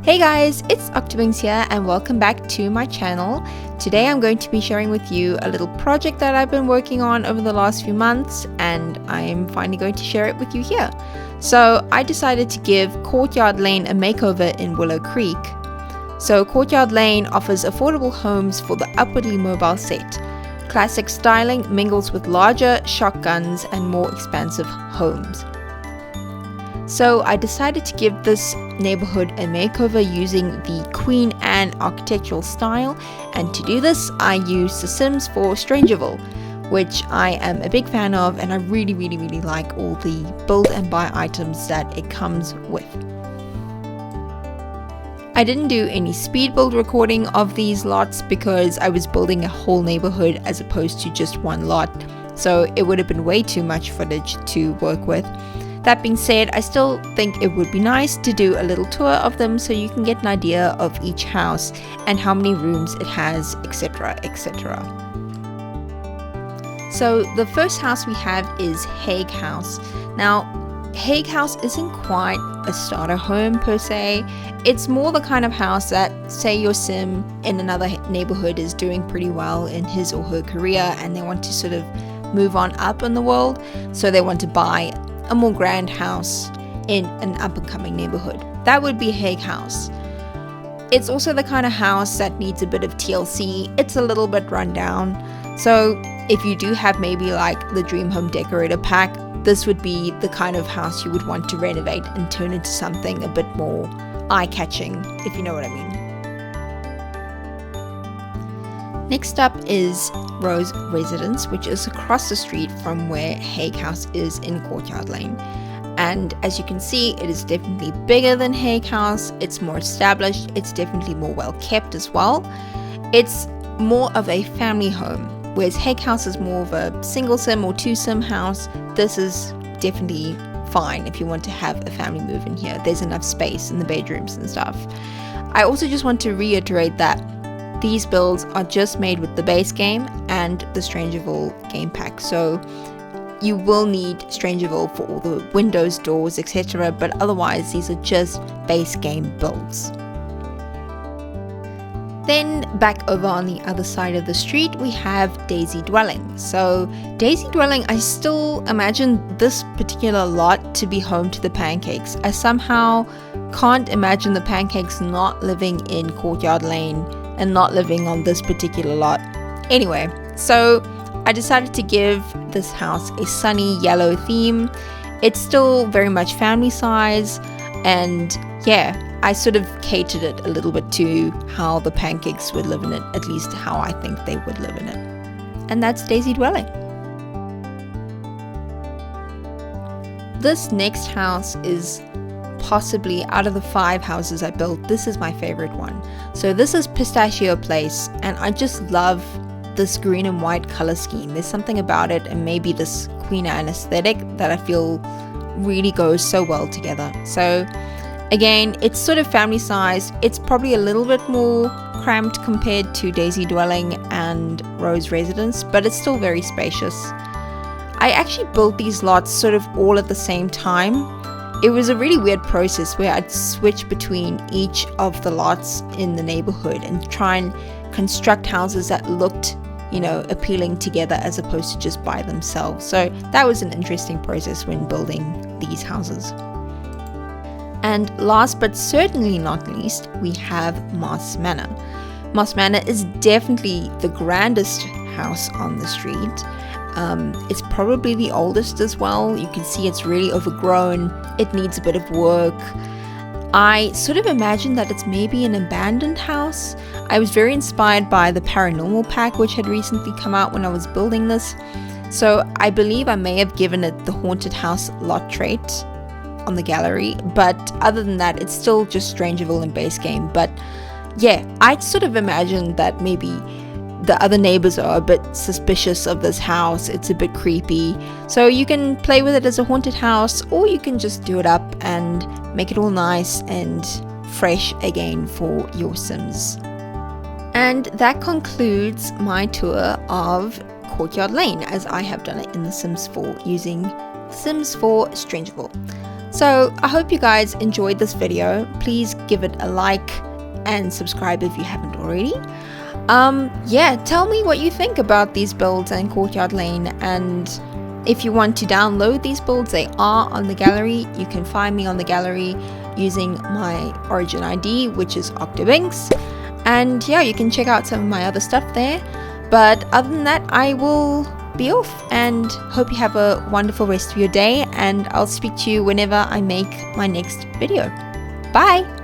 Hey guys, it's OctoBinx here and welcome back to my channel. Today I'm going to be sharing with you a little project that I've been working on over the last few months, and I'm finally going to share it with you here. So I decided to give Courtyard Lane a makeover in Willow Creek. So Courtyard Lane offers affordable homes for the upwardly mobile set. Classic styling mingles with larger shotguns and more expansive homes. So I decided to give this neighborhood a makeover using the Queen Anne architectural style, and to do this I used The Sims 4 Strangerville, which I am a big fan of, and I really like all the build and buy items that it comes with. I didn't do any speed build recording of these lots because I was building a whole neighborhood as opposed to just one lot, so it would have been way too much footage to work with. That being said, I still think it would be nice to do a little tour of them so you can get an idea of each house and how many rooms it has, etc, etc. So the first house we have is Haegue House. Now, Haegue House isn't quite a starter home per se. It's more the kind of house that, say your sim in another neighborhood is doing pretty well in his or her career and they want to sort of move on up in the world, so they want to buy a more grand house in an up-and-coming neighborhood. That would be Haegue House. It's also the kind of house that needs a bit of TLC. It's a little bit run down. So if you do have maybe like the Dream Home Decorator pack, this would be the kind of house you would want to renovate and turn into something a bit more eye-catching, if you know what I mean. Next up is Rose Residence, which is across the street from where Haegue House is in Courtyard Lane. And as you can see, it is definitely bigger than Haegue House. It's more established. It's definitely more well kept as well. It's more of a family home, whereas Haegue House is more of a single sim or two sim house. This is definitely fine if you want to have a family move in here. There's enough space in the bedrooms and stuff. I also just want to reiterate that these builds are just made with the base game and the Strangerville game pack, so you will need Strangerville for all the windows, doors, etc, but otherwise these are just base game builds. Then back over on the other side of the street we have Daisy Dwelling. So Daisy Dwelling, I still imagine this particular lot to be home to the pancakes. I somehow can't imagine the pancakes not living in Courtyard Lane and not living on this particular lot. Anyway, so I decided to give this house a sunny yellow theme. It's still very much family size, and yeah, I sort of catered it a little bit to how the pancakes would live in it, at least how I think they would live in it. And that's Daisy Dwelling. This next house is possibly, out of the 5 houses I built, this is my favorite one. So this is Pistachio Place, and I just love this green and white color scheme. There's something about it, and maybe this Queen Anne aesthetic, that I feel really goes so well together. So again, it's sort of family size. It's probably a little bit more cramped compared to Daisy Dwelling and Rose Residence, but it's still very spacious. I actually built these lots sort of all at the same time. It was a really weird process where I'd switch between each of the lots in the neighborhood and try and construct houses that looked, you know, appealing together as opposed to just by themselves. So that was an interesting process when building these houses. And last but certainly not least, we have Moss Manor. Moss Manor is definitely the grandest house on the street. It's probably the oldest as well. You can see it's really overgrown. It needs a bit of work. I sort of imagine that it's maybe an abandoned house. I was very inspired by the Paranormal pack, which had recently come out when I was building this. So I believe I may have given it the haunted house lot trait on the gallery, but other than that, it's still just Strangerville in base game. But yeah, I sort of imagined that maybe the other neighbors are a bit suspicious of this house. It's a bit creepy. So you can play with it as a haunted house, or you can just do it up and make it all nice and fresh again for your Sims. And that concludes my tour of Courtyard Lane, as I have done it in The Sims 4 using Sims 4 Strangerville. So I hope you guys enjoyed this video. Please give it a like and subscribe if you haven't already. Yeah, tell me what you think about these builds and Courtyard Lane, and if you want to download these builds, they are on the gallery. You can find me on the gallery using my origin ID, which is OctoBinx, and yeah, you can check out some of my other stuff there. But other than that, I will be off and hope you have a wonderful rest of your day, and I'll speak to you whenever I make my next video. Bye!